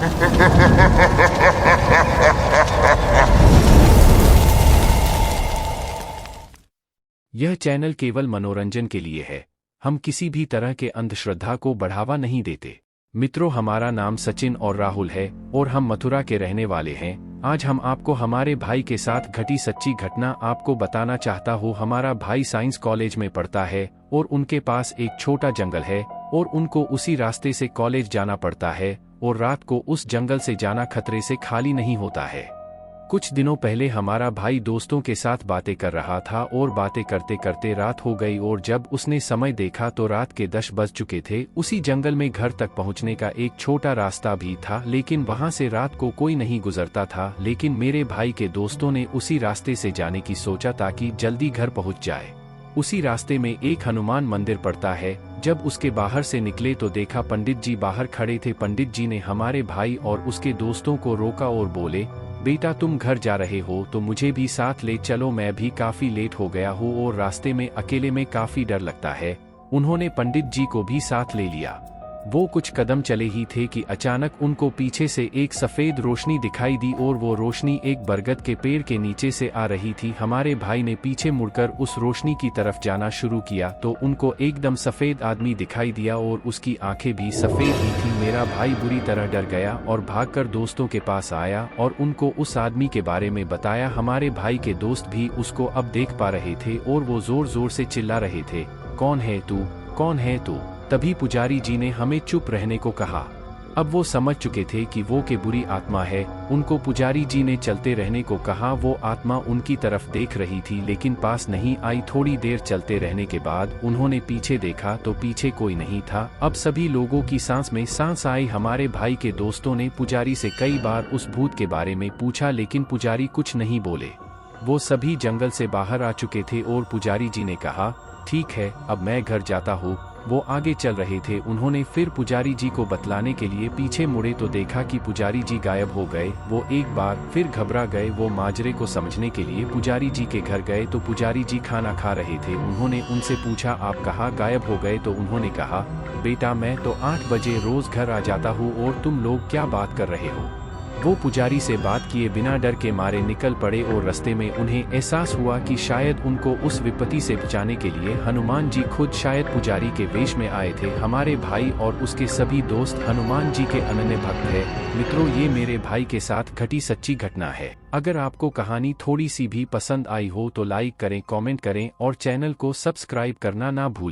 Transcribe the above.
यह चैनल केवल मनोरंजन के लिए है। हम किसी भी तरह के अंधश्रद्धा को बढ़ावा नहीं देते। मित्रों, हमारा नाम सचिन और राहुल है और हम मथुरा के रहने वाले हैं। आज हम आपको हमारे भाई के साथ घटी सच्ची घटना आपको बताना चाहता हूँ। हमारा भाई साइंस कॉलेज में पढ़ता है और उनके पास एक छोटा जंगल है और उनको उसी रास्ते से कॉलेज जाना पड़ता है और रात को उस जंगल से जाना खतरे से खाली नहीं होता है। कुछ दिनों पहले हमारा भाई दोस्तों के साथ बातें कर रहा था और बातें करते करते रात हो गई और जब उसने समय देखा तो रात के 10 बज चुके थे। उसी जंगल में घर तक पहुंचने का एक छोटा रास्ता भी था, लेकिन वहां से रात को कोई नहीं गुजरता था। लेकिन मेरे भाई के दोस्तों ने उसी रास्ते से जाने की सोचा ताकि जल्दी घर पहुंच जाए। उसी रास्ते में एक हनुमान मंदिर पड़ता है। जब उसके बाहर से निकले तो देखा पंडित जी बाहर खड़े थे। पंडित जी ने हमारे भाई और उसके दोस्तों को रोका और बोले, बेटा तुम घर जा रहे हो तो मुझे भी साथ ले चलो, मैं भी काफी लेट हो गया हूँ और रास्ते में अकेले में काफी डर लगता है। उन्होंने पंडित जी को भी साथ ले लिया। वो कुछ कदम चले ही थे कि अचानक उनको पीछे से एक सफेद रोशनी दिखाई दी और वो रोशनी एक बरगद के पेड़ के नीचे से आ रही थी। हमारे भाई ने पीछे मुड़कर उस रोशनी की तरफ जाना शुरू किया तो उनको एकदम सफेद आदमी दिखाई दिया और उसकी आंखें भी सफेद ही थी। मेरा भाई बुरी तरह डर गया और भागकर दोस्तों के पास आया और उनको उस आदमी के बारे में बताया। हमारे भाई के दोस्त भी उसको अब देख पा रहे थे और वो जोर जोर से चिल्ला रहे थे, कौन है तू, कौन है तू। तभी पुजारी जी ने हमें चुप रहने को कहा। अब वो समझ चुके थे कि वो के बुरी आत्मा है। उनको पुजारी जी ने चलते रहने को कहा। वो आत्मा उनकी तरफ देख रही थी लेकिन पास नहीं आई। थोड़ी देर चलते रहने के बाद उन्होंने पीछे देखा तो पीछे कोई नहीं था। अब सभी लोगों की सांस में सांस आई। हमारे भाई के दोस्तों ने पुजारी से कई बार उस भूत के बारे में पूछा लेकिन पुजारी कुछ नहीं बोले। वो सभी जंगल से बाहर आ चुके थे और पुजारी जी ने कहा, ठीक है अब मैं घर जाता हूँ। वो आगे चल रहे थे। उन्होंने फिर पुजारी जी को बतलाने के लिए पीछे मुड़े तो देखा कि पुजारी जी गायब हो गए। वो एक बार फिर घबरा गए। वो माजरे को समझने के लिए पुजारी जी के घर गए तो पुजारी जी खाना खा रहे थे। उन्होंने उनसे पूछा, आप कहाँ गायब हो गए? तो उन्होंने कहा, बेटा मैं तो 8 बजे रोज घर आ जाता हूँ और तुम लोग क्या बात कर रहे हो। वो पुजारी से बात किए बिना डर के मारे निकल पड़े और रास्ते में उन्हें एहसास हुआ कि शायद उनको उस विपत्ति से बचाने के लिए हनुमान जी खुद शायद पुजारी के वेश में आए थे। हमारे भाई और उसके सभी दोस्त हनुमान जी के अनन्य भक्त हैं। मित्रों, ये मेरे भाई के साथ घटी सच्ची घटना है। अगर आपको कहानी थोड़ी सी भी पसंद आई हो तो लाइक करें, कमेंट करें और चैनल को सब्सक्राइब करना ना भूलें।